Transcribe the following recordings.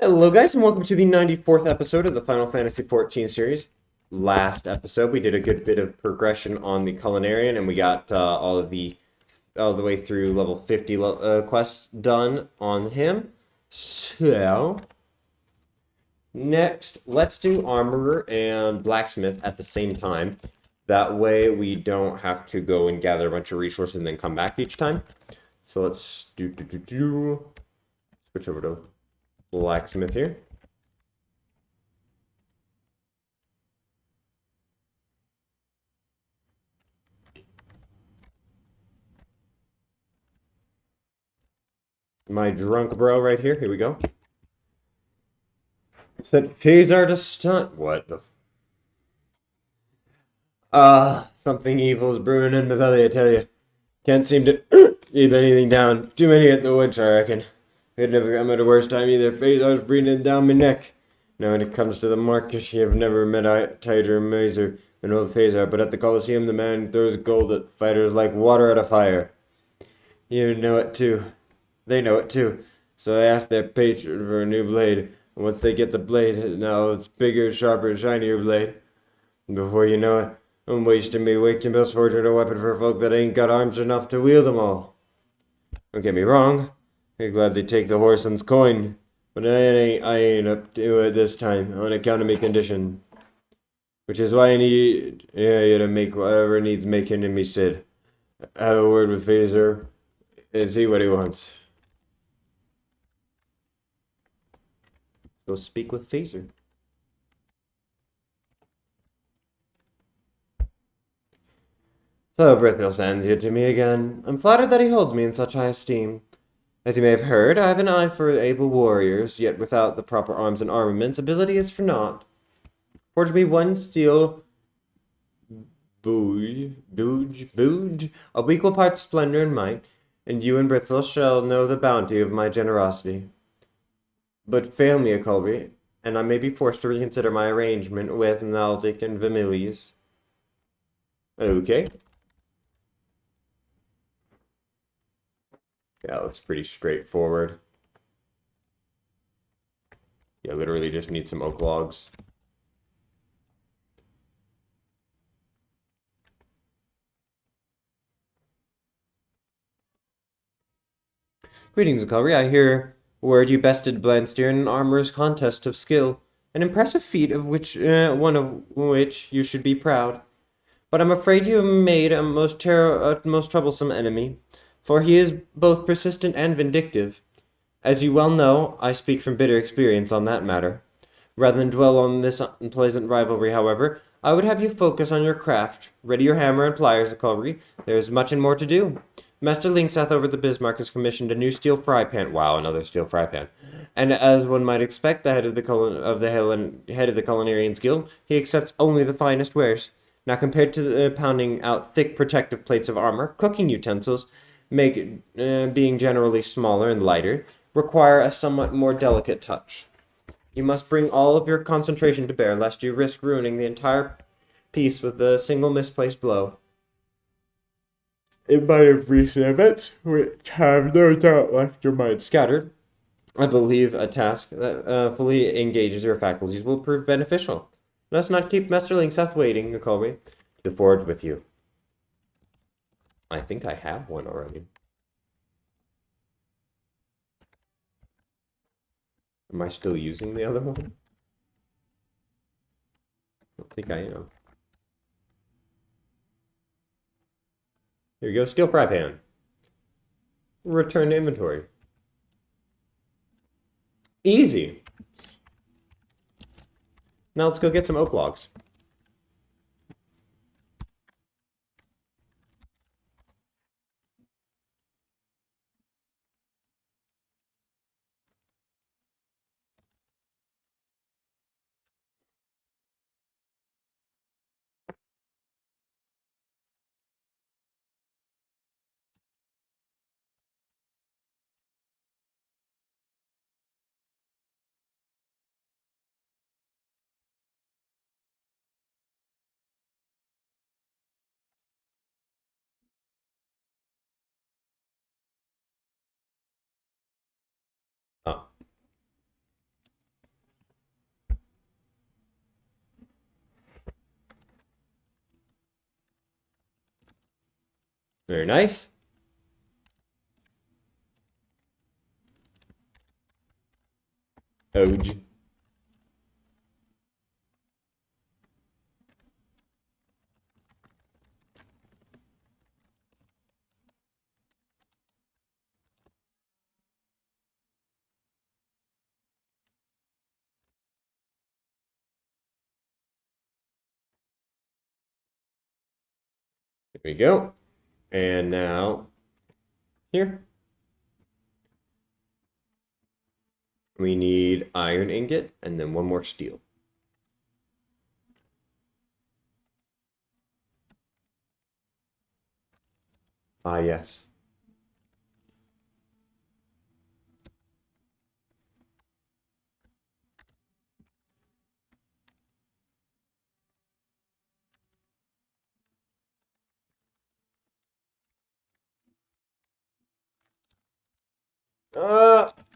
Hello, guys, and welcome to the 94th episode of the Final Fantasy XIV series. Last episode, we did a good bit of progression on the Culinarian, and we got all the way through level 50 quests done on him. So, next, let's do Armorer and Blacksmith at the same time. That way, we don't have to go and gather a bunch of resources and then come back each time. So let's switch over to Blacksmith here. My drunk bro right here. Here we go. Set Phasar to stunt. What the? Something evil is brewing in my belly, I tell you. Can't seem to keep anything down. Too many at the witch, I reckon. It never come at a worse time either. Phasar's breathing down my neck. Now when it comes to the market, you have never met a tighter miser than old Phasar, but at the Colosseum, the man throws gold at fighters like water at a fire. You know it too. They know it too. So they ask their patron for a new blade. And once they get the blade, now it's bigger, sharper, shinier blade. And before you know it, I'm wasting me waiting to forging a weapon for folk that ain't got arms enough to wield them all. Don't get me wrong. I'd gladly take the horseman's coin. But I ain't up to it this time, on account of my condition. Which is why I need you to make whatever needs making in me, Sid. Have a word with Phaser and see what he wants. Go speak with Phaser. So Brithil sends you to me again. I'm flattered that he holds me in such high esteem. As you may have heard, I have an eye for able warriors, yet without the proper arms and armaments, ability is for naught. Forge me one steel booge of equal parts splendor and might, and you and Brithil shall know the bounty of my generosity. But fail me, Aculby, and I may be forced to reconsider my arrangement with Naldic and Vermilius. Okay. Yeah, looks pretty straightforward. Yeah, literally just need some oak logs. Greetings, Aculby. I hear word you bested Blansteer in an armorer's contest of skill. An impressive feat of which one of which you should be proud. But I'm afraid you have made a most troublesome enemy, for he is both persistent and vindictive. As you well know, I speak from bitter experience on that matter. Rather than dwell on this unpleasant rivalry, however, I would have you focus on your craft. Ready your hammer and pliers, Aculry. There is much and more to do. Master Linksath over the Bismarck has commissioned a new steel fry pan. Wow, another steel fry pan. And as one might expect, the head of the Culinarians Guild, he accepts only the finest wares. Now, compared to pounding out thick protective plates of armor, cooking utensils, being generally smaller and lighter, require a somewhat more delicate touch. You must bring all of your concentration to bear, lest you risk ruining the entire piece with a single misplaced blow. In my recent events, which have no doubt left your mind scattered, I believe a task that fully engages your faculties will prove beneficial. Let's not keep Master Linksath waiting, Aculby, to forge with you. I think I have one already. Am I still using the other one? I don't think I am. Here we go, steel fry pan. Return to inventory. Easy. Now let's go get some oak logs. Very nice. Oj. There we go. And now, here. We need iron ingot and then one more steel. Ah, yes.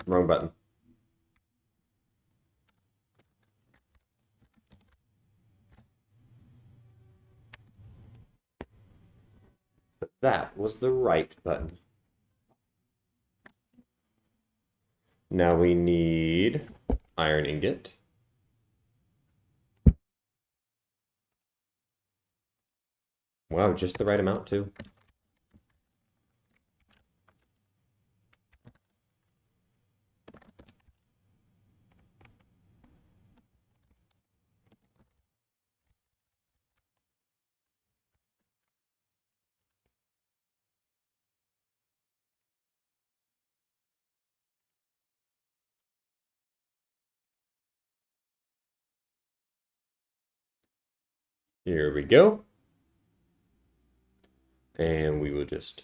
Wrong button. But that was the right button. Now we need iron ingot. Wow, just the right amount too. Here we go. And we will just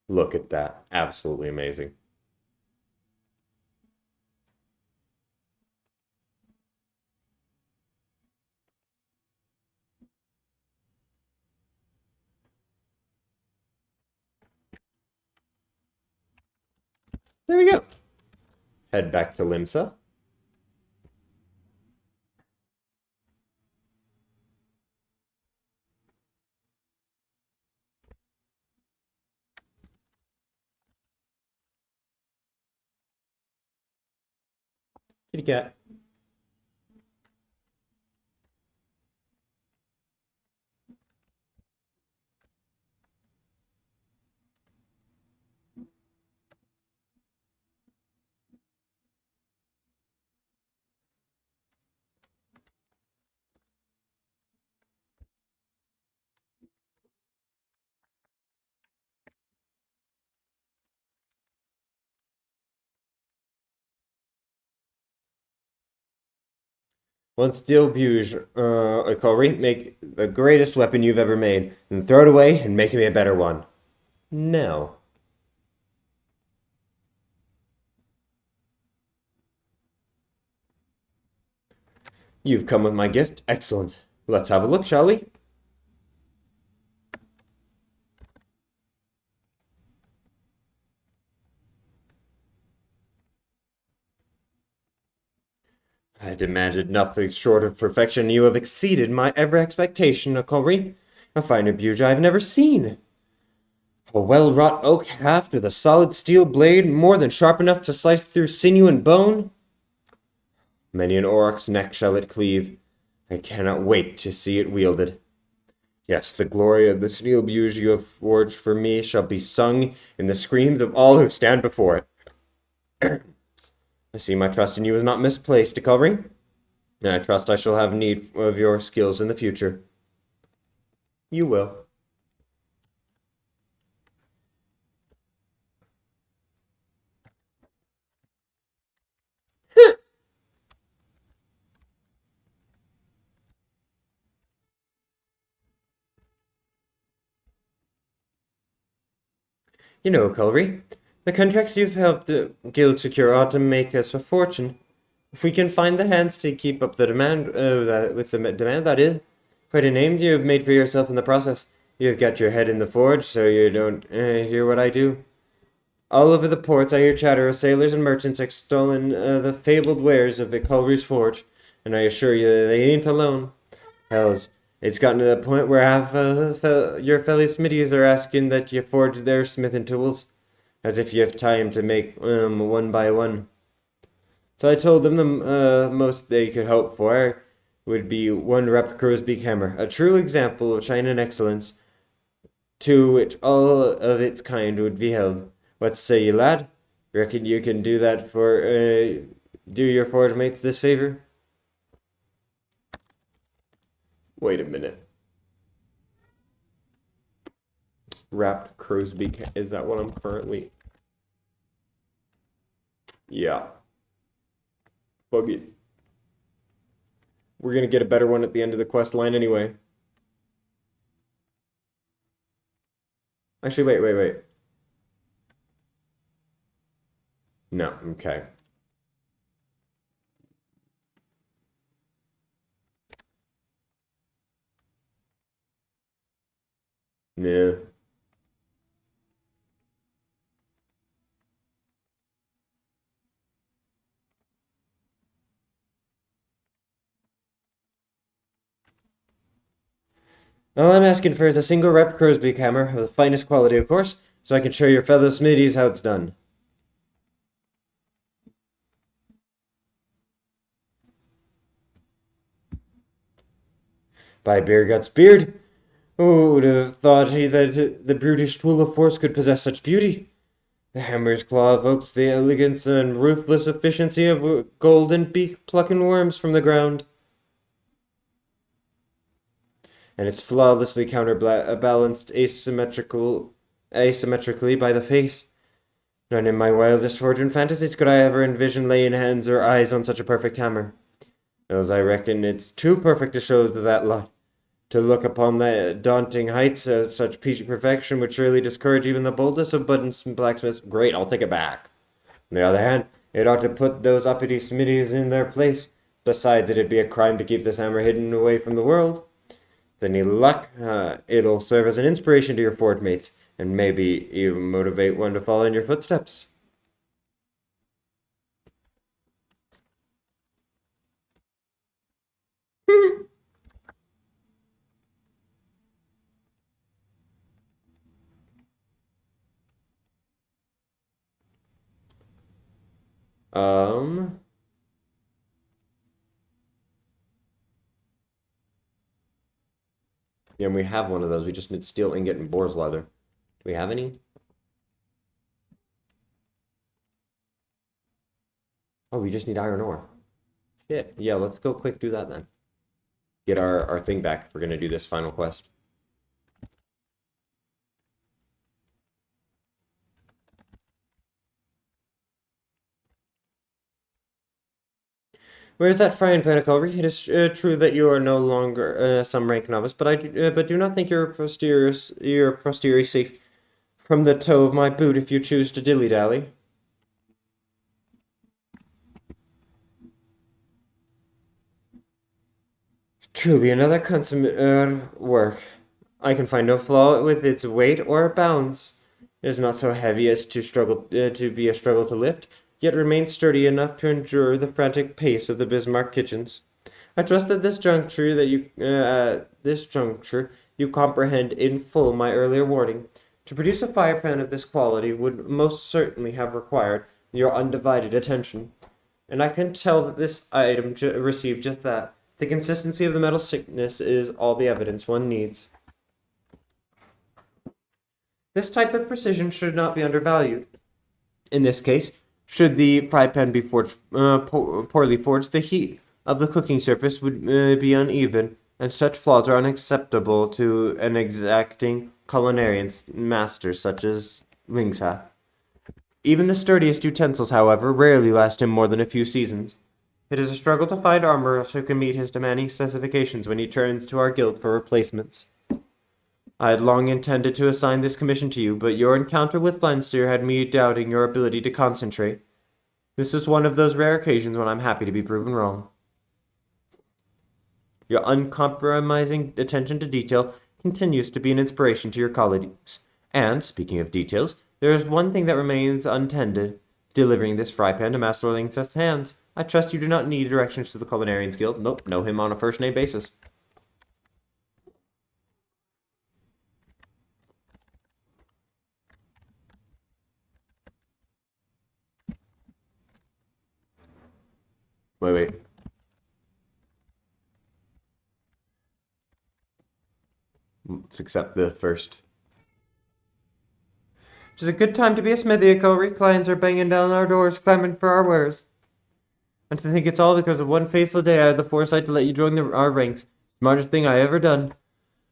look at that. Absolutely amazing. There we go. Head back to Limsa. Kitty cat. One steel buge, a Corey, make the greatest weapon you've ever made, and throw it away and make me a better one. No. You've come with my gift. Excellent. Let's have a look, shall we? I demanded nothing short of perfection. You have exceeded my every expectation, Corey. A finer buge I have never seen. A well-wrought oak haft with a solid steel blade more than sharp enough to slice through sinew and bone. Many an orc's neck shall it cleave. I cannot wait to see it wielded. Yes, the glory of the steel buge you have forged for me shall be sung in the screams of all who stand before it. I see my trust in you is not misplaced, Corey, and I trust I shall have need of your skills in the future. You will. You know, Culry, the contracts you've helped the guild secure ought to make us a fortune. If we can find the hands to keep up the demand, demand, that is. Quite a name you have made for yourself in the process. You've got your head in the forge, so you don't hear what I do. All over the ports I hear chatter of sailors and merchants extolling the fabled wares of Viculry's forge, and I assure you that they ain't alone. Hells, it's gotten to the point where half your fellow Smithies are asking that you forge their smithing tools, as if you have time to make one by one. So I told them the most they could hope for would be one wrapped crow's-beak hammer, a true example of China excellence, to which all of its kind would be held. What say you, lad? Reckon you can do that for, do your forge mates this favor? Wait a minute. Wrapped crow's beak, is that what I'm currently? Yeah. Fuck it. We're gonna get a better one at the end of the quest line anyway. Actually, wait. No, okay. Yeah. All I'm asking for is a single rep crow's-beak hammer of the finest quality, of course, so I can show your fellow Smithies how it's done. By Beergut's beard! Who would have thought that the brutish tool of force could possess such beauty? The hammer's claw evokes the elegance and ruthless efficiency of a golden beak plucking worms from the ground. And it's flawlessly counterbalanced asymmetrically by the face. None in my wildest fortune fantasies could I ever envision laying hands or eyes on such a perfect hammer. As I reckon it's too perfect to show to that lot. To look upon the daunting heights of such peachy perfection would surely discourage even the boldest of budding blacksmiths. Great, I'll take it back. On the other hand, it ought to put those uppity Smithies in their place. Besides, it'd be a crime to keep this hammer hidden away from the world. With any luck, it'll serve as an inspiration to your forge mates, and maybe even motivate one to follow in your footsteps. Um, yeah, we have one of those. We just need steel ingot and boar's leather. Do we have any? Oh, we just need iron ore. Shit. Yeah, let's go quick do that then. Get our thing back if we're gonna do this final quest. Where's that frying pan, Culry? It is true that you are no longer some rank novice, but do not think your posterior safe from the toe of my boot if you choose to dilly-dally. Truly another consummate work. I can find no flaw with its weight or balance. It is not so heavy as to be a struggle to lift, yet remains sturdy enough to endure the frantic pace of the Bismarck kitchens. I trust that this juncture you comprehend in full my earlier warning. To produce a fire pan of this quality would most certainly have required your undivided attention, and I can tell that this item received just that. The consistency of the metal thickness is all the evidence one needs. This type of precision should not be undervalued. In this case, should the fry pan be poorly forged, the heat of the cooking surface would be uneven, and such flaws are unacceptable to an exacting culinary master such as Lingsha. Even the sturdiest utensils, however, rarely last him more than a few seasons. It is a struggle to find armorers who can meet his demanding specifications when he turns to our guild for replacements. I had long intended to assign this commission to you, but your encounter with Leinster had me doubting your ability to concentrate. This is one of those rare occasions when I'm happy to be proven wrong. Your uncompromising attention to detail continues to be an inspiration to your colleagues. And, speaking of details, There is one thing that remains untended, delivering this fry pan to Master Lincest's hands. I trust you do not need directions to the Culinarians Guild. Nope, know him on a first-name basis. Wait. Let's accept the first. It's a good time to be a smithy, Akory. Clients are banging down our doors, clamoring for our wares. And to think it's all because of one fateful day I had the foresight to let you join our ranks. Smartest thing I ever done.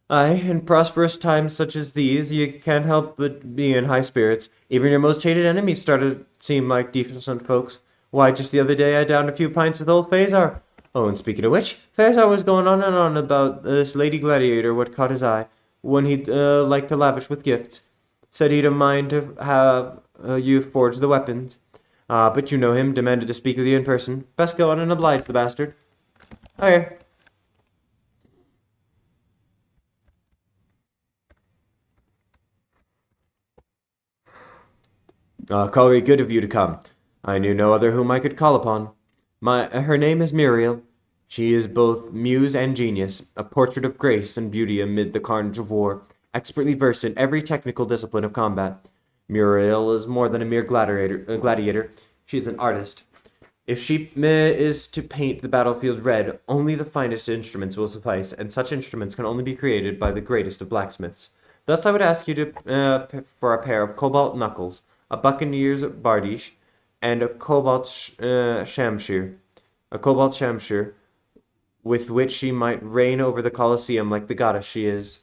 Aye, in prosperous times such as these, you can't help but be in high spirits. Even your most hated enemies started to seem like decent folks. Why, just the other day I downed a few pints with old Phasar. Oh, and speaking of which, Phasar was going on and on about this lady gladiator what caught his eye, one he'd like to lavish with gifts. Said he'd a mind to have you forge the weapons. But you know him, demanded to speak with you in person. Best go on and oblige the bastard. Okay. Very good of you to come. I knew no other whom I could call upon. Her name is Muriel. She is both muse and genius, a portrait of grace and beauty amid the carnage of war, expertly versed in every technical discipline of combat. Muriel is more than a mere gladiator. She is an artist. If she is to paint the battlefield red, only the finest instruments will suffice, and such instruments can only be created by the greatest of blacksmiths. Thus I would ask you to for a pair of cobalt knuckles, a buccaneer's bardiche, and a cobalt shamshir, with which she might reign over the Colosseum like the goddess she is.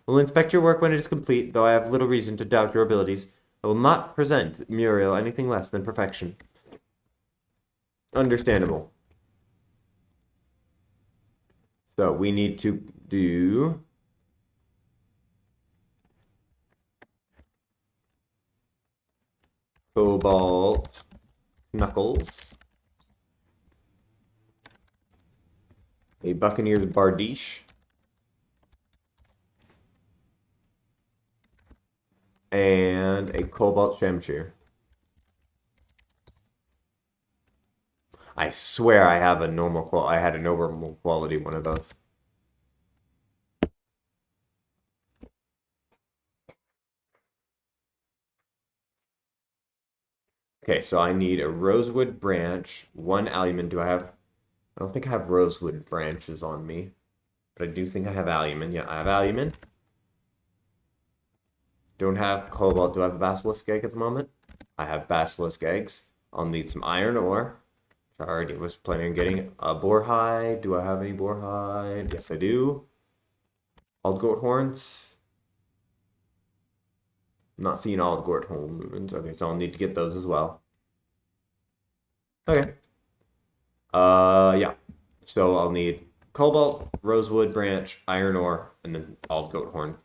We'll inspect your work when it is complete, though I have little reason to doubt your abilities. I will not present Muriel anything less than perfection. Understandable. So we need to do cobalt knuckles, a buccaneer's bardiche, and a cobalt shamshir. I swear I have a normal I had a normal quality one of those. Okay, so I need a rosewood branch, one aluminium. I don't think I have rosewood branches on me, but I do think I have aluminium. Yeah, I have aluminium. Don't have cobalt. Do I have a basilisk egg at the moment? I have basilisk eggs. I'll need some iron ore. I already was planning on getting a boar hide. Do I have any boar hide? Yes, I do. Old goat horns. I'm not seeing old goat horns. Okay, so I'll need to get those as well. Okay. Yeah. So I'll need cobalt, rosewood branch, iron ore, and then old goat horn.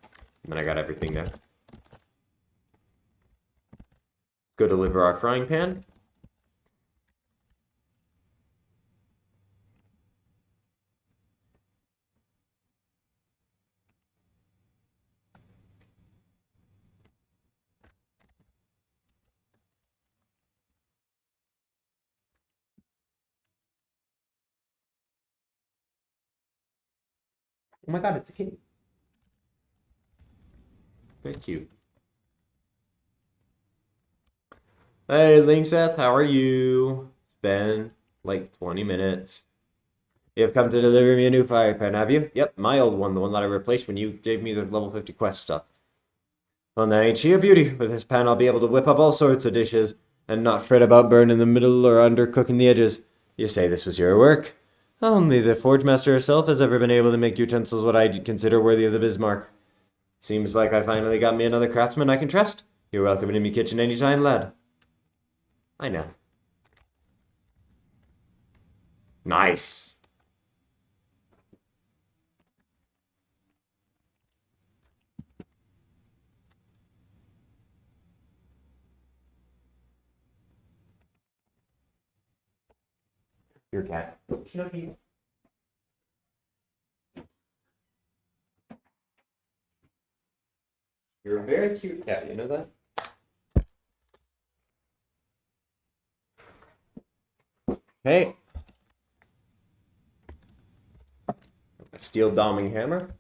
And then I got everything there. Go deliver our frying pan. Oh my god, it's a kitty. Very cute. Hey, Linkseth, how are you? It's been like 20 minutes. You have come to deliver me a new fire pan, have you? Yep, my old one, the one that I replaced when you gave me the level 50 quest stuff. Well, now ain't she a beauty? With this pan, I'll be able to whip up all sorts of dishes, and not fret about burning the middle or undercooking the edges. You say this was your work? Only the Forge Master herself has ever been able to make utensils what I consider worthy of the Bismarck. Seems like I finally got me another craftsman I can trust. You're welcome in me kitchen anytime, lad. I know. Nice. Your cat. Snooky. You're a very cute cat, you know that? Okay. A steel doming hammer.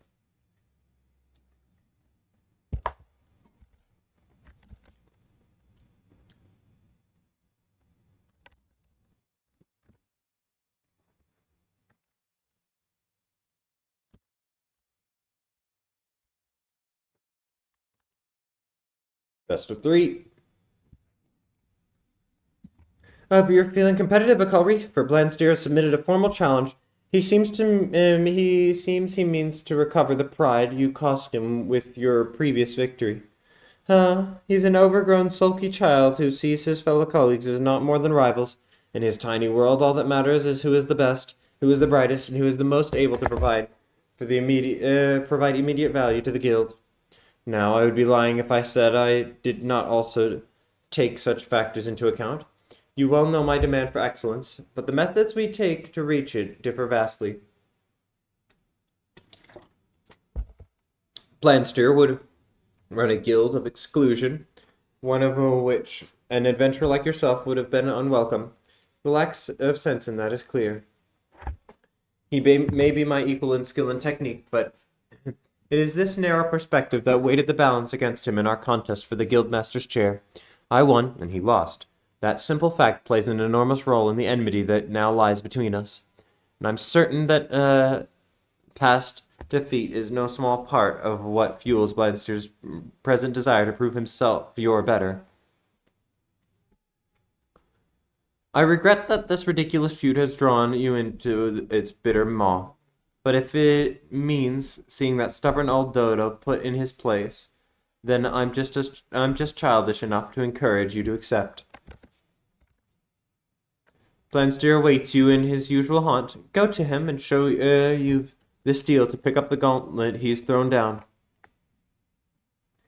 Best of 3. But you're feeling competitive, Akalri. For Blandsteer has submitted a formal challenge. He means to recover the pride you cost him with your previous victory. He's an overgrown, sulky child who sees his fellow colleagues as not more than rivals. In his tiny world, all that matters is who is the best, who is the brightest, and who is the most able to provide immediate value to the guild. Now, I would be lying if I said I did not also take such factors into account. You well know my demand for excellence, but the methods we take to reach it differ vastly. Blandsteer would run a guild of exclusion, one of which an adventurer like yourself would have been unwelcome. The lack of sense in that is clear. He may be my equal in skill and technique, but it is this narrow perspective that weighted the balance against him in our contest for the guildmaster's chair. I won, and he lost. That simple fact plays an enormous role in the enmity that now lies between us. And I'm certain that past defeat is no small part of what fuels Blandsteer's present desire to prove himself your better. I regret that this ridiculous feud has drawn you into its bitter maw. But if it means seeing that stubborn old dodo put in his place, then I'm just childish enough to encourage you to accept. Blandsteer awaits you in his usual haunt. Go to him and show you've the steel to pick up the gauntlet he's thrown down.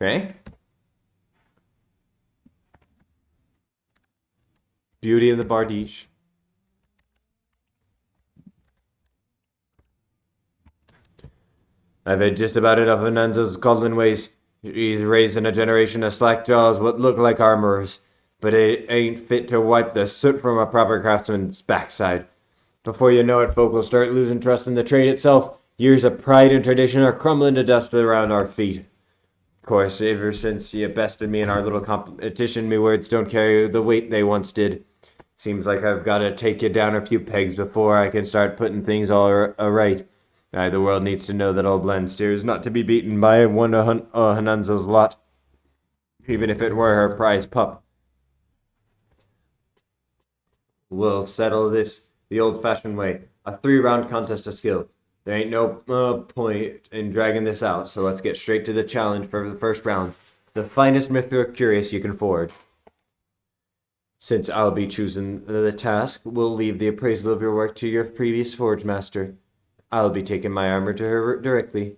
Okay. Beauty of the Bardiche. I've had just about enough of Nanzo's golden ways. He's raising a generation of slackjaws what look like armorers, but it ain't fit to wipe the soot from a proper craftsman's backside. Before you know it, folk will start losing trust in the trade itself. Years of pride and tradition are crumbling to dust around our feet. Of course, ever since you bested me in our little competition, me words don't carry the weight they once did. Seems like I've got to take you down a few pegs before I can start putting things all right. The world needs to know that old Blandsteer is not to be beaten by one of Hananza's lot, even if it were her prize pup. We'll settle this the old-fashioned way, a 3-round contest of skill. There ain't no point in dragging this out, so let's get straight to the challenge for the first round. The finest Mithril Curious you can forge. Since I'll be choosing the task, we'll leave the appraisal of your work to your previous forge master. I'll be taking my armor to her directly.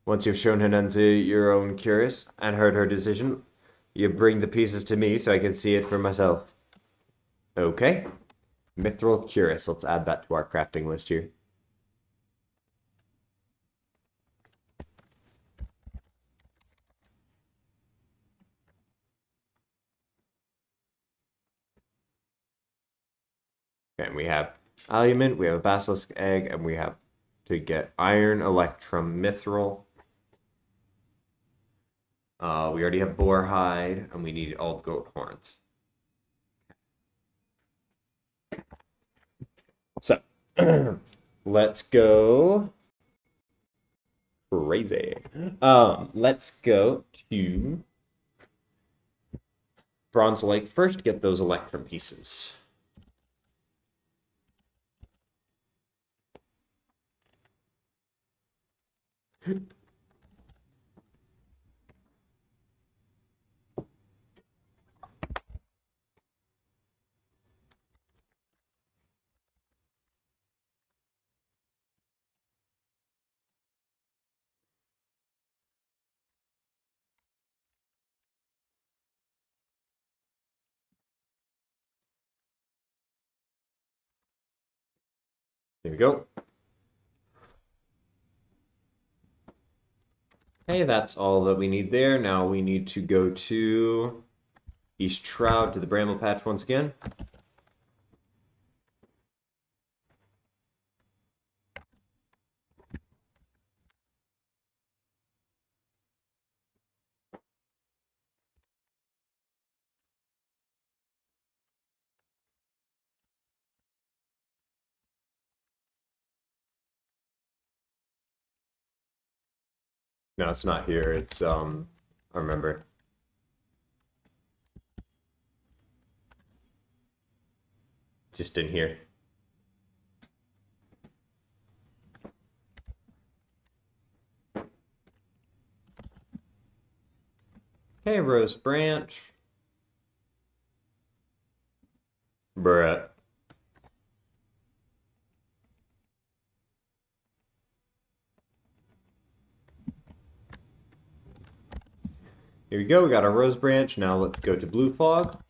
Once you've shown Hananza your own curious and heard her decision, you bring the pieces to me so I can see it for myself. Okay. Mithril Curious. Let's add that to our crafting list here. And we have alumine, we have a basilisk egg, and we have to get iron, electrum, mithril. We already have boar hide, and we need old goat horns. So, let's go crazy. Let's go to Bronze Lake first, get those electrum pieces. There we go. Okay, that's all that we need there. Now we need to go to East Shroud to the Bramble Patch once again. No, it's not here. It's, I remember. Just in here. Okay, Rose Branch. Bruh. Here we go, we got our Rose Branch. Now let's go to Blue Fog.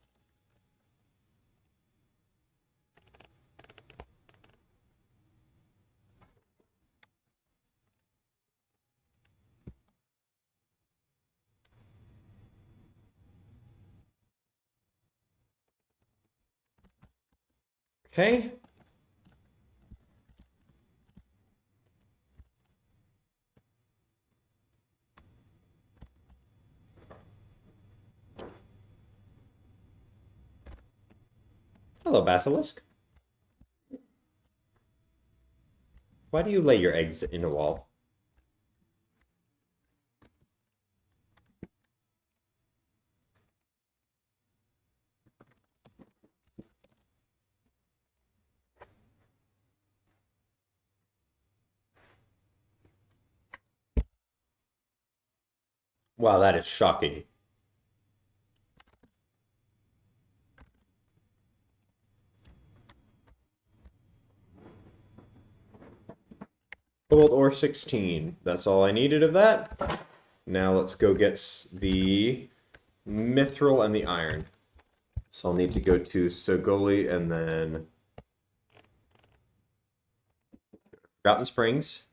Okay. Hello, Basilisk. Why do you lay your eggs in a wall? Wow, that is shocking. Cobalt ore 16. That's all I needed of that. Now let's go get the mithril and the iron. So I'll need to go to Sogoli and then Forgotten Springs.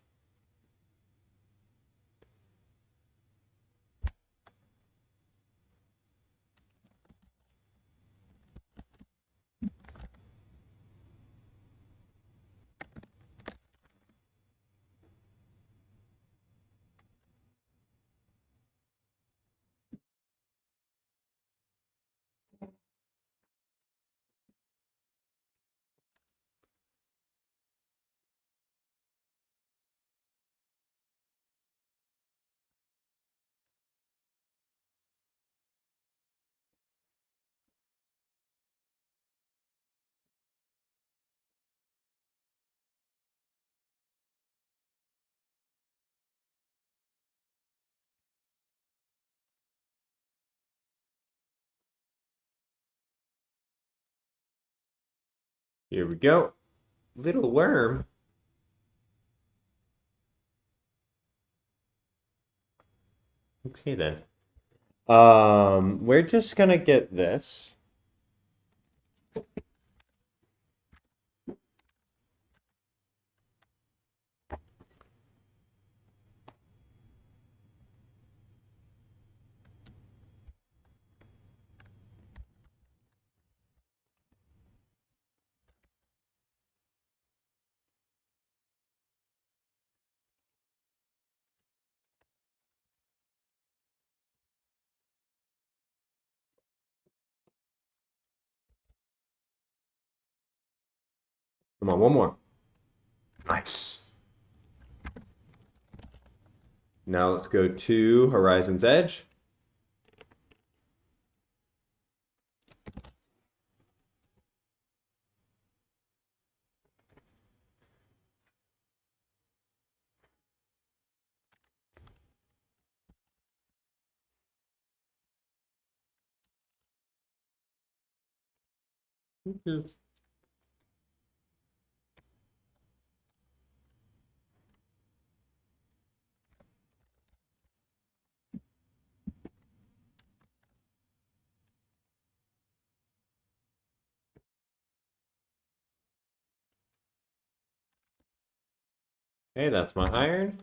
Here we go. Little worm. Okay then. We're just gonna get this. Come on, one more. Nice. Now let's go to Horizon's Edge. Okay, that's my iron.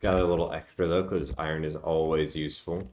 Got a little extra though, because iron is always useful.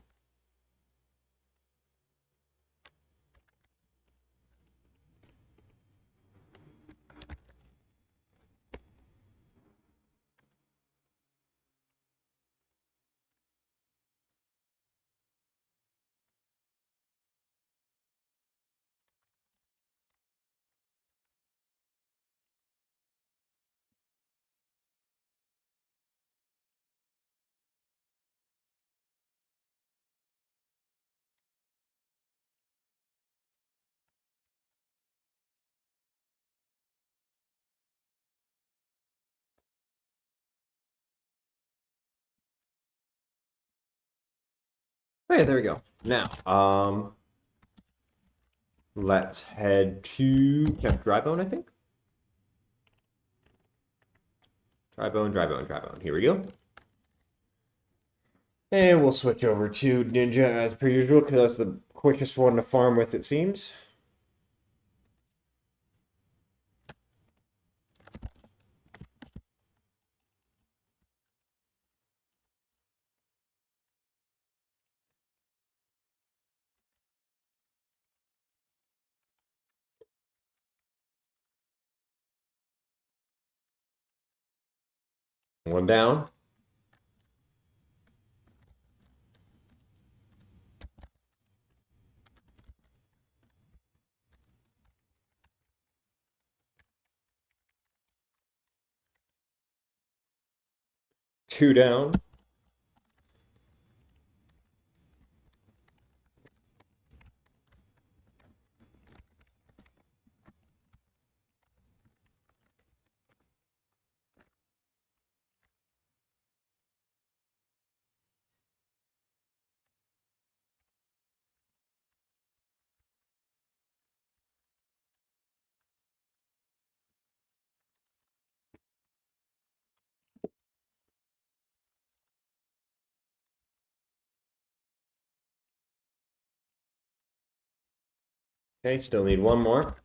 Okay, there we go. Now, let's head to Camp Drybone, I think. Drybone, Drybone, Drybone. Here we go. And we'll switch over to Ninja as per usual, because that's the quickest one to farm with, it seems. One down. Two down. Okay, still need one more.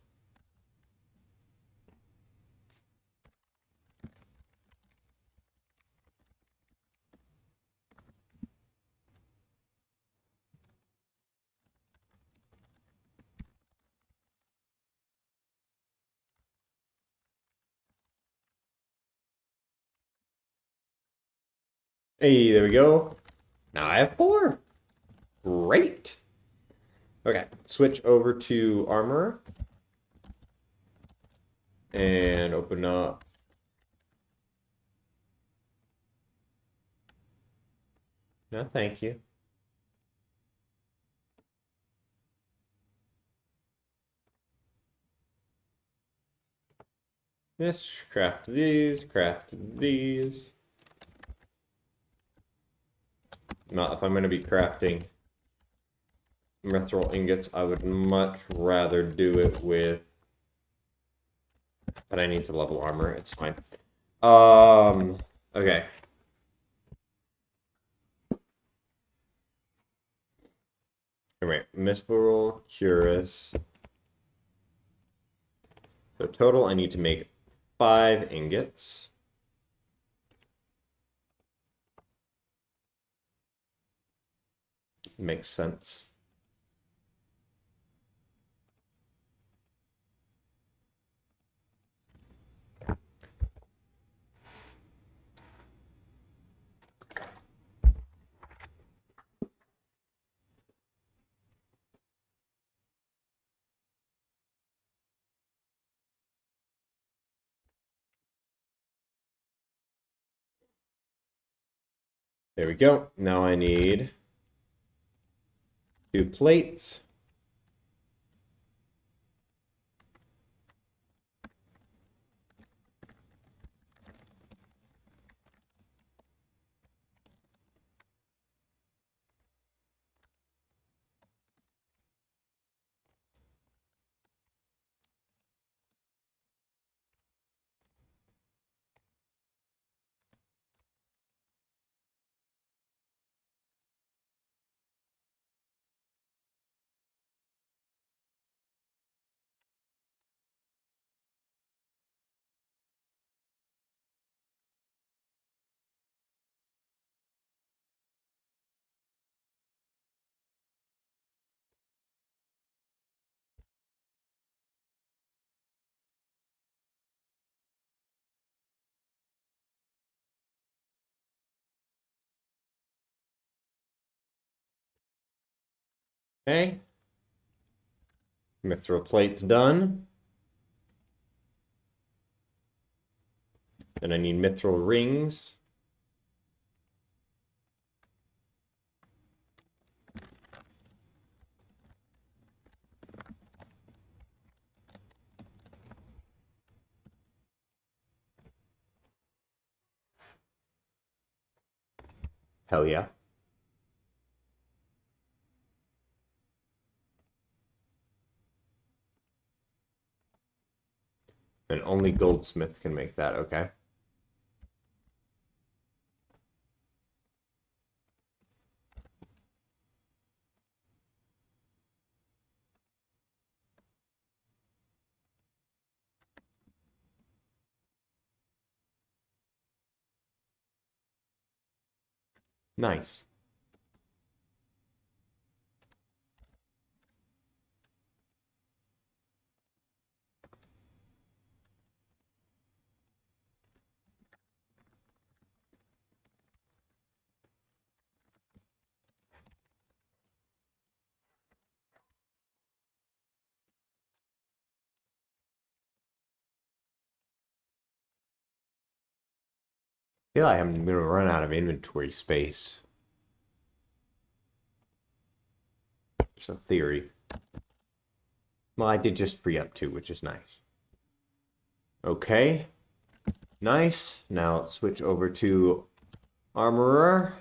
Hey, there we go. Now I have four. Great. Okay, switch over to Armor. And open up. No, thank you. This, craft these, craft these. Not if I'm going to be crafting mithril ingots, I would much rather do it with... But I need to level armor, it's fine. Okay. Alright, mithril, cuirass. So total, I need to make 5 ingots. Makes sense. There we go. Now I need 2 plates. Okay. Mithril plates done. Then I need mithril rings. Hell yeah. And only Goldsmith can make that, okay. Nice. I feel like I'm going to run out of inventory space. Just a theory. Well, I did just free up 2, which is nice. Okay. Nice. Now let's switch over to Armorer.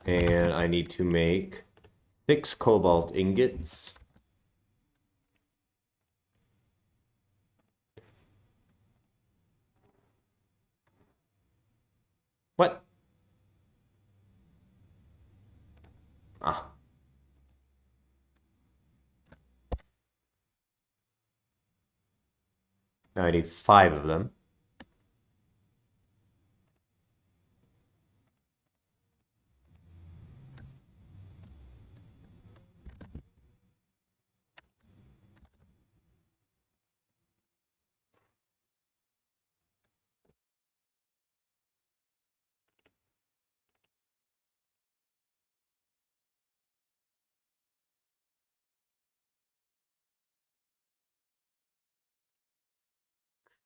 And I need to make 6 cobalt ingots. What? Ah. Now I need 5 of them.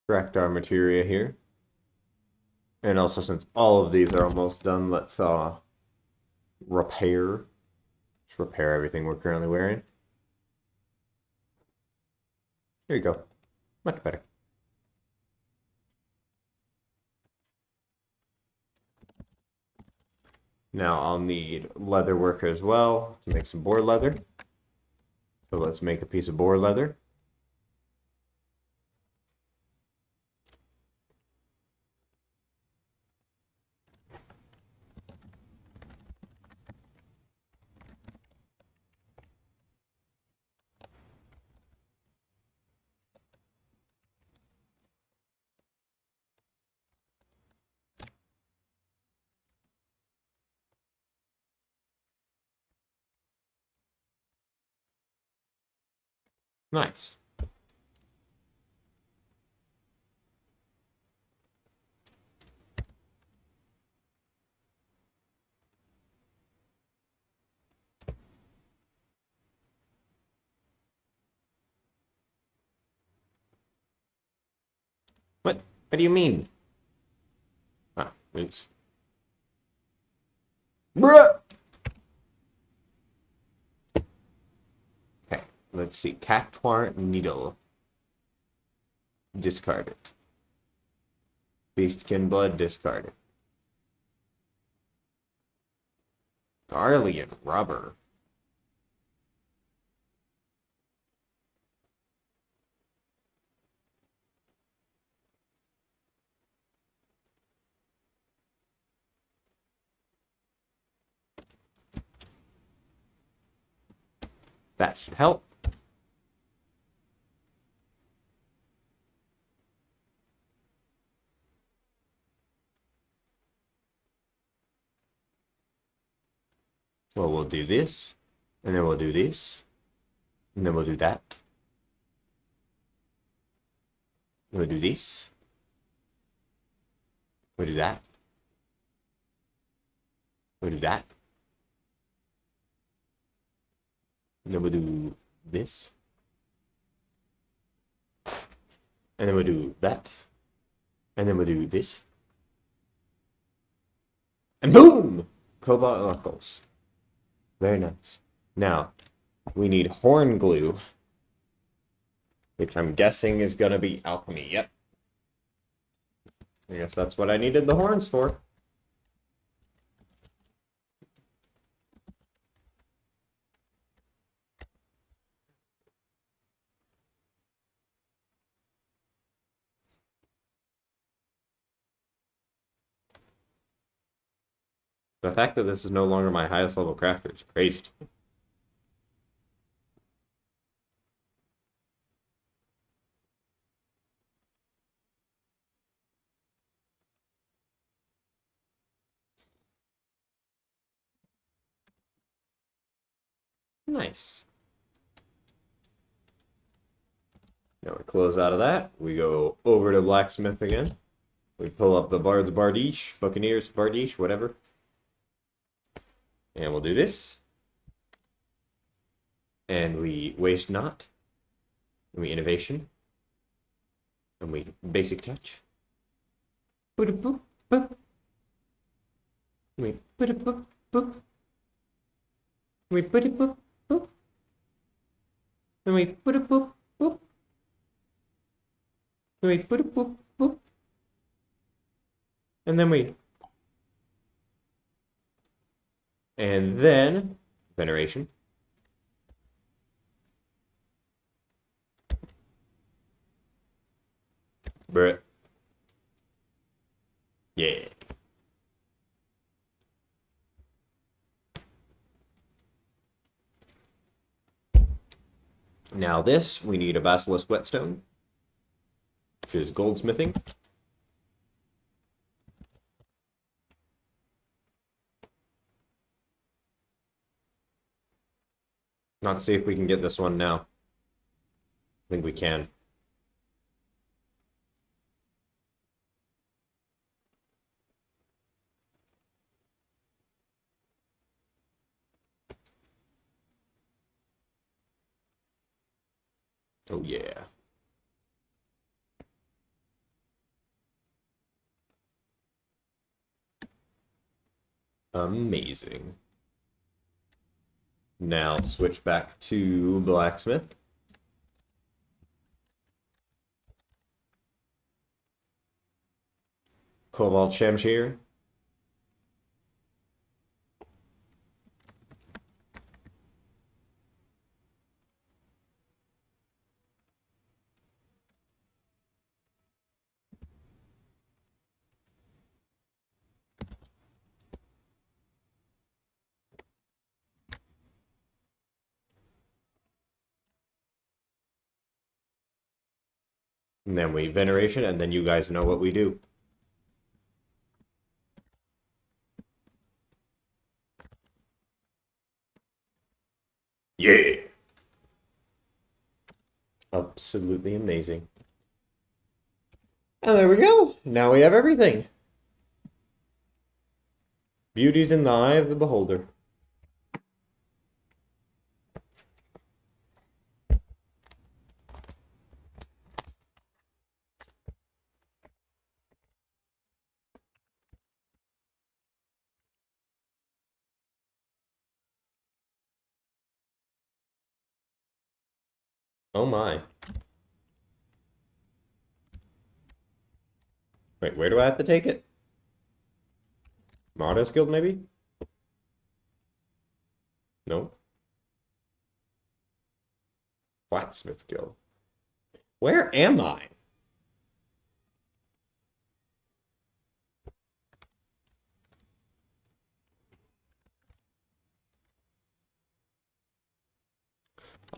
Extract our materia here. And also, since all of these are almost done, let's repair. Just repair everything we're currently wearing. Here you go. Much better. Now I'll need leather worker as well to make some boar leather. So let's make a piece of boar leather. Nice. What? What do you mean? Ah, oops. Bruh! Okay, let's see. Cactuar needle. Discard it. Beastkin blood, discard it. Garlian rubber. That should help. Well, we'll do this, and then we'll do this, and then we'll do that. We'll do this. We'll do that. We'll do that. And then we'll do this. And then we'll do that. And then we'll do this. And boom! Cobalt knuckles. Very nice. Now, we need horn glue. Which I'm guessing is going to be alchemy. Yep. I guess that's what I needed the horns for. The fact that this is no longer my highest level crafter is crazy. Nice. Now we close out of that. We go over to Blacksmith again. We pull up the Bard's Bardiche, Buccaneers Bardiche, whatever. And we'll do this. And we waste not. And we innovation. And we basic touch. We put it boop boop. We put it boop boop. And we put it boop boop. And we put it boop boop. And then we. And then veneration. Bruh. Yeah. Now this, we need a Basilisk Whetstone, which is goldsmithing. Let's see if we can get this one now. I think we can. Oh yeah. Amazing. Now switch back to Blacksmith. Cobalt Shamshir. And then we veneration, and then you guys know what we do. Yeah! Absolutely amazing. And there we go. Now we have everything. Beauty's in the eye of the beholder. Oh my. Wait, where do I have to take it? Martyrs Guild, maybe? No. Blacksmith Guild. Where am I?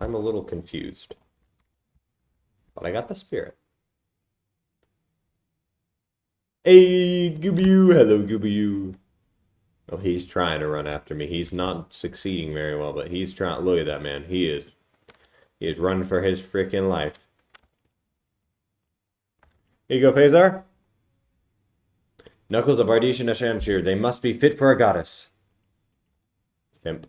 I'm a little confused. But I got the spirit. Hey, Gooby-oo. Hello, Gooby-oo. Oh, he's trying to run after me. He's not succeeding very well, but he's trying. Look at that, man. He is running for his freaking life. Here you go, Phasar. Knuckles of Bardiche and a Shamshir. They must be fit for a goddess. Simp.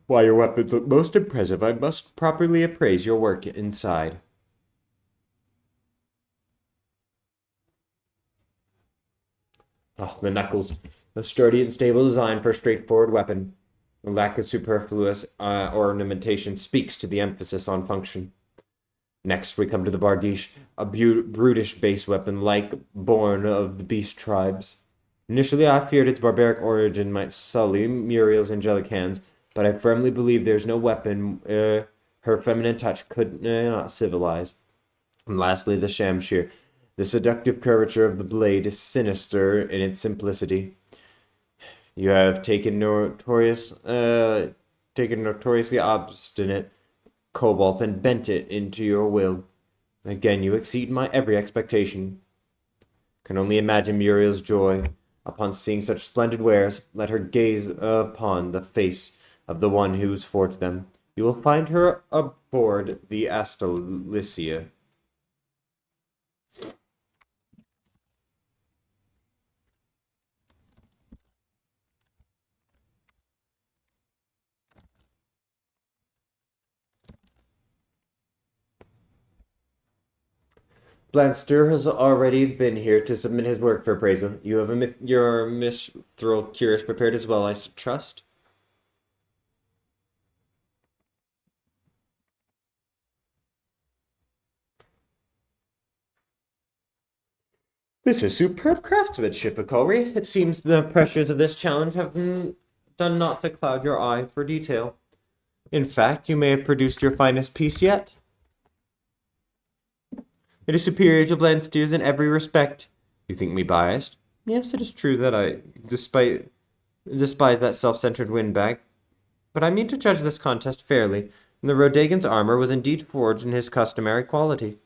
While your weapons look most impressive, I must properly appraise your work inside. Oh, the knuckles. A sturdy and stable design for a straightforward weapon. A lack of superfluous ornamentation speaks to the emphasis on function. Next, we come to the Bardiche, a brutish base weapon born of the beast tribes. Initially, I feared its barbaric origin might sully Muriel's angelic hands, but I firmly believe there's no weapon her feminine touch could not civilize. And lastly, the shamshear. The seductive curvature of the blade is sinister in its simplicity. You have taken notoriously obstinate cobalt and bent it into your will. Again, you exceed my every expectation. Can only imagine Muriel's joy upon seeing such splendid wares. Let her gaze upon the face of the one who's forged them. You will find her aboard the Astalicia. Blanster has already been here to submit his work for appraisal. You have your mithril curious prepared as well, I trust? This is superb craftsmanship, Akulri. It seems the pressures of this challenge have done naught to cloud your eye for detail. In fact, you may have produced your finest piece yet. It is superior to Blanster's in every respect. You think me biased? Yes, it is true that I despise that self-centered windbag. But I mean to judge this contest fairly, and the Rodagan's armor was indeed forged in his customary quality.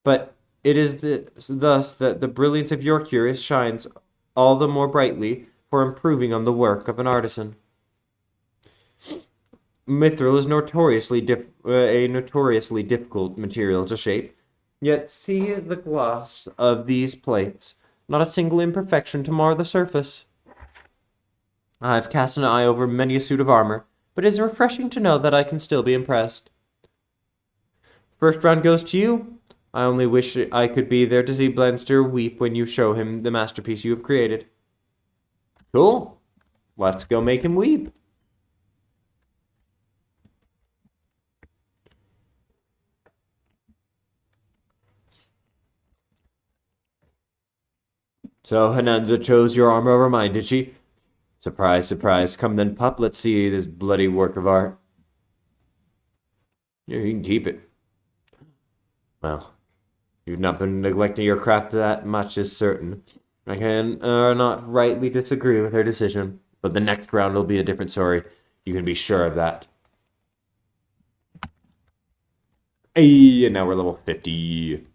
But it is thus that the brilliance of your curious shines all the more brightly for improving on the work of an artisan. Mithril is a notoriously difficult material to shape, yet see the gloss of these plates, not a single imperfection to mar the surface. I've cast an eye over many a suit of armor, but it is refreshing to know that I can still be impressed. First round goes to you. I only wish I could be there to see Blanster weep when you show him the masterpiece you have created. Cool. Let's go make him weep. So Hananza chose your armor over mine, did she? Surprise, surprise. Come then, pup, let's see this bloody work of art. Yeah, you can keep it. Well, you've not been neglecting your craft that much is certain. I can not rightly disagree with her decision, but the next round will be a different story. You can be sure of that. Hey, and now we're level 50.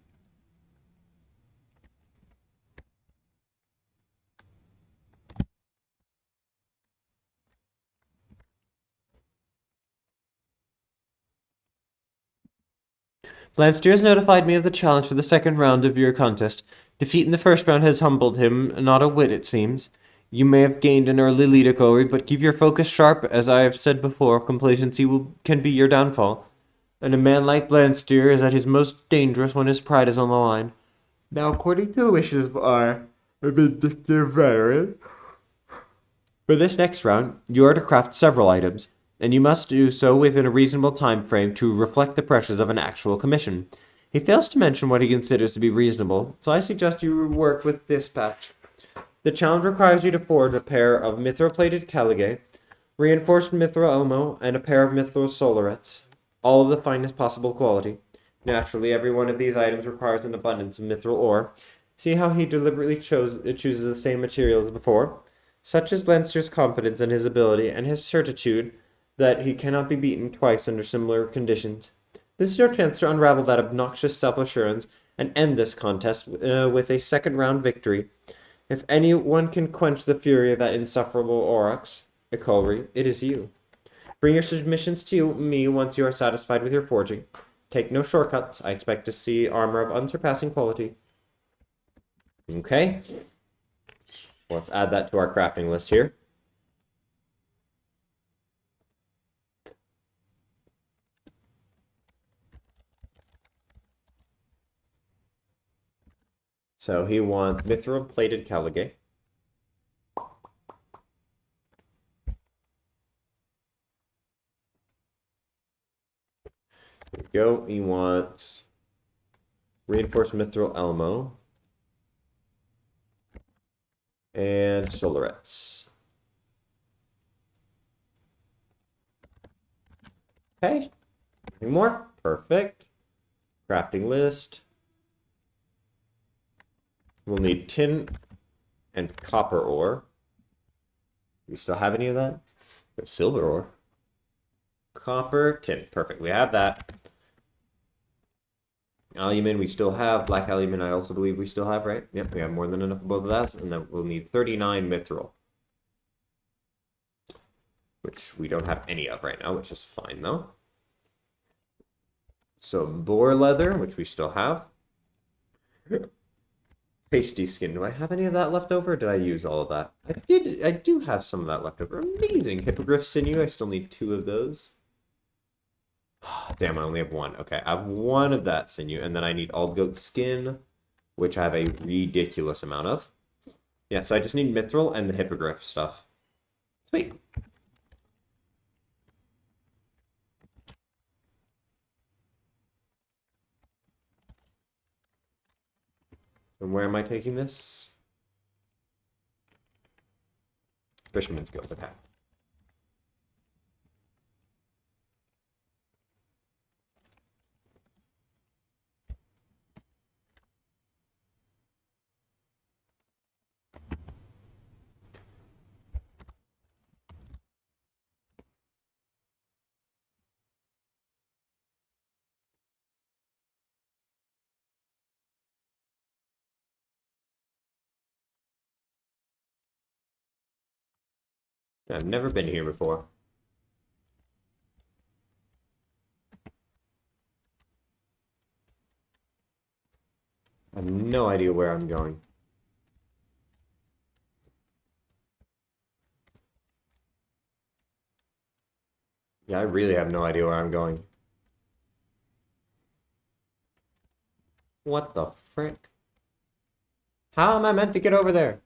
Blanster has notified me of the challenge for the second round of your contest. Defeat in the first round has humbled him, not a whit, it seems. You may have gained an early lead, Okori, but keep your focus sharp. As I have said before, complacency can be your downfall. And a man like Blanster is at his most dangerous when his pride is on the line. Now, according to the wishes of our vindictive veteran, for this next round, you are to craft several items, and you must do so within a reasonable time frame to reflect the pressures of an actual commission. He fails to mention what he considers to be reasonable, so I suggest you work with dispatch. The challenge requires you to forge a pair of mithril-plated caligae, reinforced mithril elmo, and a pair of mithril solarets, all of the finest possible quality. Naturally, every one of these items requires an abundance of mithril ore. See how he deliberately chooses the same material as before? Such is Blanster's confidence in his ability and his certitude that he cannot be beaten twice under similar conditions. This is your chance to unravel that obnoxious self-assurance and end this contest with a second-round victory. If anyone can quench the fury of that insufferable Aurochs, Icolri, it is you. Bring your submissions to me once you are satisfied with your forging. Take no shortcuts. I expect to see armor of unsurpassing quality. Okay. Let's add that to our crafting list here. So he wants mithril plated caligae. There we go. He wants reinforced mithril elmo and solarets. Okay. Anything more? Perfect. Crafting list. We'll need tin and copper ore. Do we still have any of that? We have silver ore. Copper, tin. Perfect. We have that. Alumin, we still have. Black alumin, I also believe we still have, right? Yep, we have more than enough of both of that. And then we'll need 39 mithril. Which we don't have any of right now, which is fine, though. So, boar leather, which we still have. Pasty skin. Do I have any of that left over? Or did I use all of that? I do have some of that left over. Amazing. Hippogriff sinew. I still need 2 of those. Damn, I only have 1. Okay, I have 1 of that sinew, and then I need all goat skin, which I have a ridiculous amount of. Yeah, so I just need mithril and the hippogriff stuff. Sweet. And where am I taking this? Fisherman's Guild, okay. I've never been here before. I have no idea where I'm going. Yeah, I really have no idea where I'm going. What the frick? How am I meant to get over there?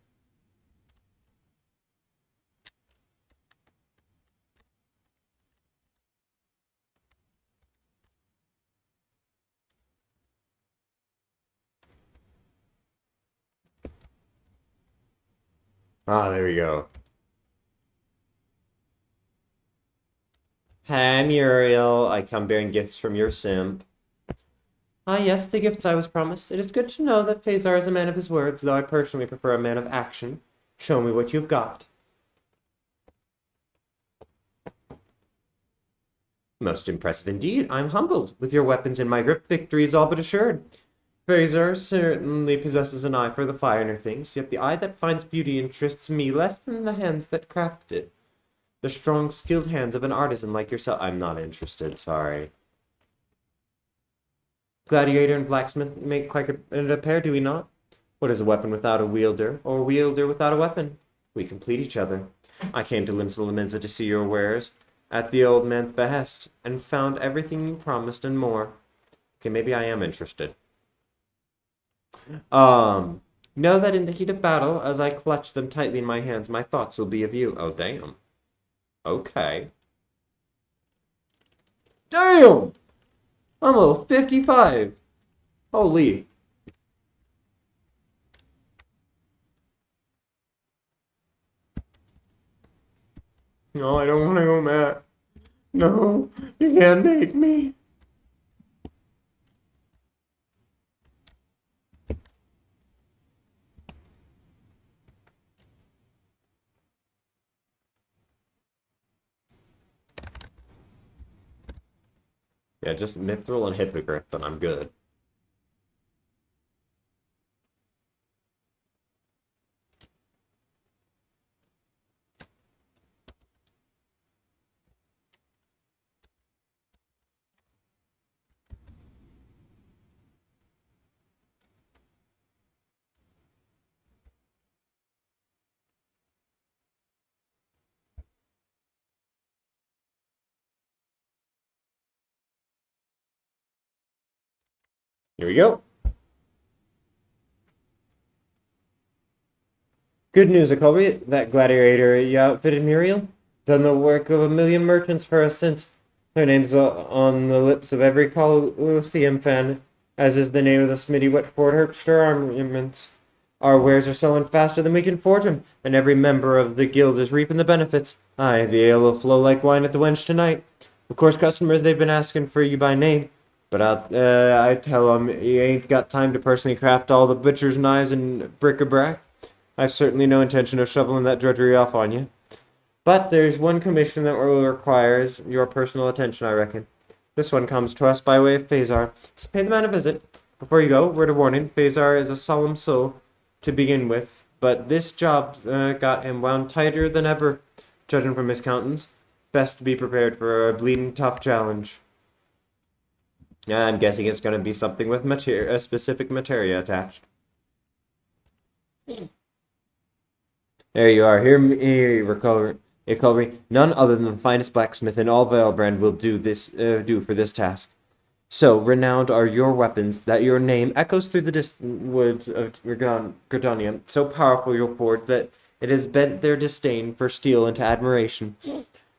Ah, there we go. Hi, Muriel. I come bearing gifts from your simp. Ah, yes, the gifts I was promised. It is good to know that Phasar is a man of his words, though I personally prefer a man of action. Show me what you've got. Most impressive indeed. I'm humbled. With your weapons in my grip, victory is all but assured. Phasar certainly possesses an eye for the finer things, yet the eye that finds beauty interests me less than the hands that craft it. The strong, skilled hands of an artisan like yourself. I'm not interested, sorry. Gladiator and blacksmith make quite a pair, do we not? What is a weapon without a wielder, or a wielder without a weapon? We complete each other. I came to Limsa to see your wares, at the old man's behest, and found everything you promised and more. Okay, maybe I am interested. Know that in the heat of battle, as I clutch them tightly in my hands, my thoughts will be of you. Oh, damn. Okay. Damn! I'm level 55. Holy. No, I don't want to go, Matt. No, you can't make me. Yeah, just mithril and hippogriff, and I'm good. Here we go. Good news, Jacoby. That gladiator you outfitted Muriel done the work of 1,000,000 merchants for us since. Their names are on the lips of every Colosseum fan, as is the name of the smithy Wetford Herpster armaments. Our wares are selling faster than we can forge them, and every member of the guild is reaping the benefits. Aye, the ale will flow like wine at the wench tonight. Of course, customers, they've been asking for you by name, but I tell them you ain't got time to personally craft all the butcher's knives and bric-a-brac. I've certainly no intention of shoveling that drudgery off on you. But there's one commission that requires your personal attention, I reckon. This one comes to us by way of Phasar, so pay the man a visit. Before you go, word of warning, Phasar is a solemn soul to begin with, but this job got him wound tighter than ever, judging from his countenance. Best to be prepared for a bleeding tough challenge. I'm guessing it's going to be something with a specific materia attached. There you are. Here you recovery. None other than the finest blacksmith in all Valebrand will do for this task. So renowned are your weapons that your name echoes through the distant woods of Gridania. So powerful your forge that it has bent their disdain for steel into admiration.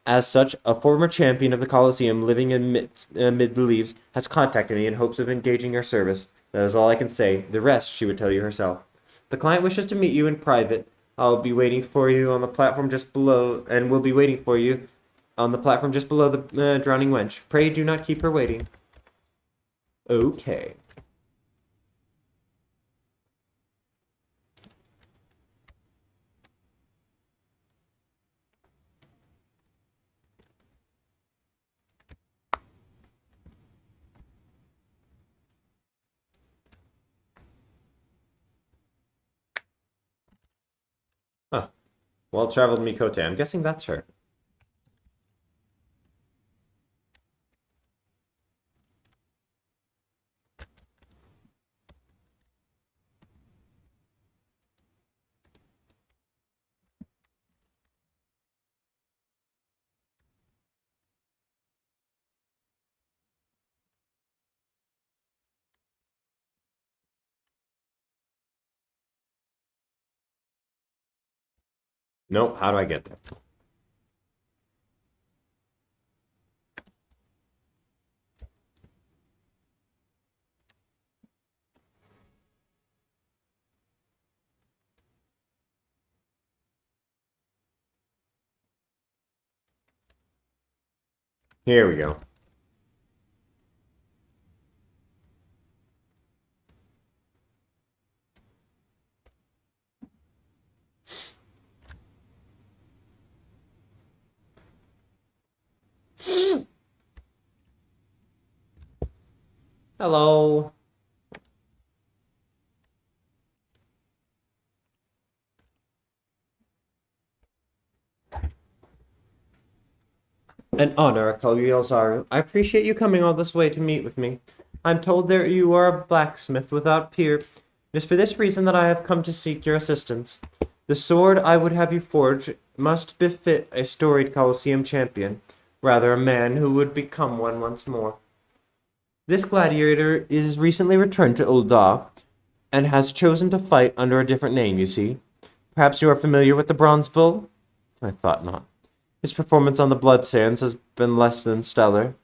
As such, a former champion of the Colosseum living amid the leaves has contacted me in hopes of engaging your service. That is all I can say. The rest she would tell you herself. The client wishes to meet you in private. I'll be waiting for you on the platform just below, and will be waiting for you on the platform just below the drowning wench. Pray do not keep her waiting. Okay. Huh. Well-traveled Mikote. I'm guessing that's her. Nope. How do I get there? Here we go. Hello. An honor, Kaluyazaru. I appreciate you coming all this way to meet with me. I'm told that you are a blacksmith without peer. It is for this reason that I have come to seek your assistance. The sword I would have you forge must befit a storied Colosseum champion, rather a man who would become one once more. This gladiator is recently returned to Ul'dah, and has chosen to fight under a different name, you see. Perhaps you are familiar with the Bronze Bull? I thought not. His performance on the Blood Sands has been less than stellar.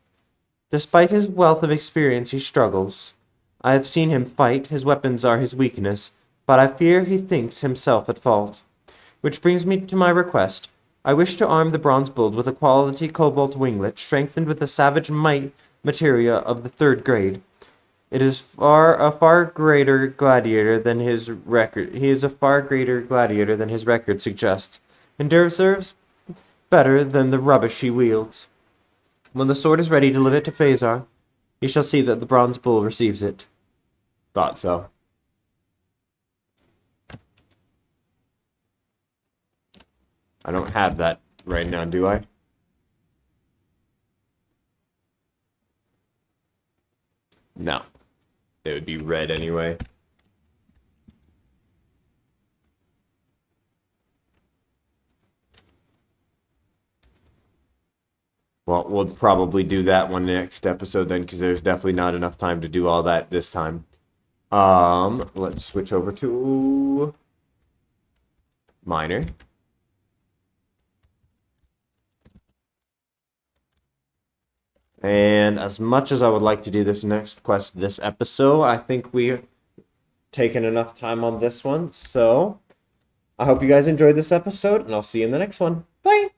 Despite his wealth of experience, he struggles. I have seen him fight, his weapons are his weakness, but I fear he thinks himself at fault. Which brings me to my request. I wish to arm the Bronze Bull with a quality cobalt winglet, strengthened with the savage might materia of the 3rd grade. It is a far greater gladiator than his record. He is a far greater gladiator than his record suggests, and deserves better than the rubbish he wields. When the sword is ready, deliver it to Phasar. You shall see that the Bronze Bull receives it. Thought so. I don't have that right now, do I? No. It would be red anyway. Well, we'll probably do that one next episode then, because there's definitely not enough time to do all that this time. Let's switch over to Miner. And as much as I would like to do this next quest this episode, I think we've taken enough time on this one. So I hope you guys enjoyed this episode, and I'll see you in the next one. Bye!